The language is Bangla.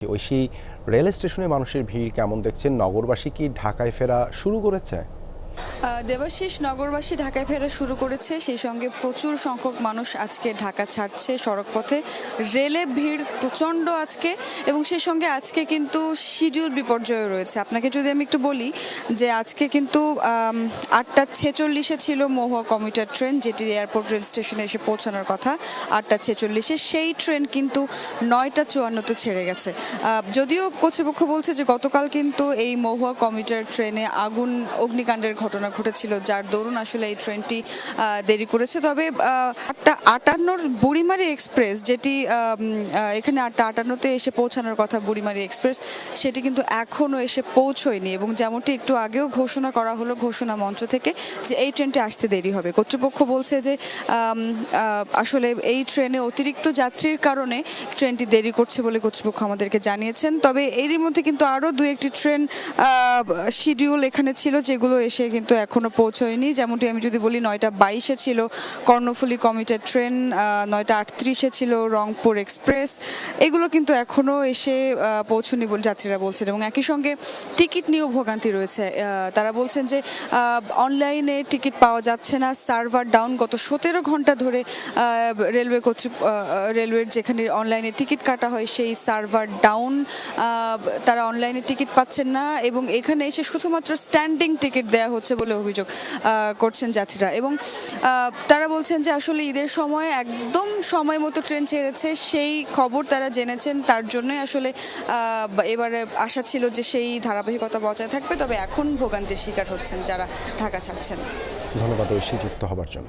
ঐশী রেল স্টেশনে মানুষের ভিড় কেমন দেখছেন? নগরবাসী কি ঢাকায় ফেরা শুরু করেছে? দেবাশিস, নগরবাসী ঢাকায় ফেরা শুরু করেছে, সেই সঙ্গে প্রচুর সংখ্যক মানুষ আজকে ঢাকা ছাড়ছে সড়কপথে। রেলে ভিড় প্রচণ্ড আজকে, এবং সেই সঙ্গে আজকে কিন্তু শিডিউল বিপর্যয় রয়েছে। আপনাকে যদি আমি একটু বলি যে আজকে কিন্তু 8:46-এ ছিল মহুয়া কমিউটার ট্রেন, যেটি এয়ারপোর্ট রেল স্টেশনে এসে পৌঁছানোর কথা 8:46-এ, সেই ট্রেন কিন্তু 9:54-তে ছেড়ে গেছে। যদিও কর্তৃপক্ষ বলছে যে গতকাল কিন্তু এই মহুয়া কমিউটার ট্রেনে অগ্নিকাণ্ডের ঘটনা ঘটেছিল, যার দরুন আসলে এই ট্রেনটি দেরি করেছে। তবে 8:58-র বুড়িমারি এক্সপ্রেস, যেটি এখানে 8:58-তে এসে পৌঁছানোর কথা বুড়িমারি এক্সপ্রেস, সেটি কিন্তু এখনও এসে পৌঁছয়নি, এবং যেমনটি একটু আগেও ঘোষণা করা হলো ঘোষণা মঞ্চ থেকে যে এই ট্রেনটি আসতে দেরি হবে। কর্তৃপক্ষ বলছে যে আসলে এই ট্রেনে অতিরিক্ত যাত্রীর কারণে ট্রেনটি দেরি করছে বলে কর্তৃপক্ষ আমাদেরকে জানিয়েছেন। তবে এরই মধ্যে কিন্তু আরও দু একটি ট্রেন শিডিউল এখানে ছিল, যেগুলো এসে কিন্তু এখনো পৌঁছয়নি। যেমনটি আমি যদি বলি 9:22-এ ছিল কর্ণফুলী কমিউটার ট্রেন, 9:38-এ ছিল রংপুর এক্সপ্রেস, এগুলো কিন্তু এখনো এসে পৌঁছনি বলে যাত্রীরা বলছেন। এবং একই সঙ্গে টিকিট নিয়েও ভোগান্তি রয়েছে। তারা বলছেন যে অনলাইনে টিকিট পাওয়া যাচ্ছে না, সার্ভার ডাউন। গত 17 ঘন্টা ধরে রেলওয়ের যেখানে অনলাইনে টিকিট কাটা হয় সেই সার্ভার ডাউন, তারা অনলাইনে টিকিট পাচ্ছেন না, এবং এখানে এসে শুধুমাত্র স্ট্যান্ডিং টিকিট দেওয়া হচ্ছে বলে অভিযোগ করছেন যাত্রীরা। এবং তারা বলছেন যে আসলে ঈদের সময় একদম সময় মতো ট্রেন ছেড়েছে, সেই খবর তারা জেনেছেন, তার জন্যই আসলে এবারে আশা ছিল যে সেই ধারাবাহিকতা বজায় থাকবে। তবে এখন ভোগান্তির শিকার হচ্ছেন যারা ঢাকা ছাড়ছেন। ধন্যবাদ ঐশী যুক্ত হবার জন্য।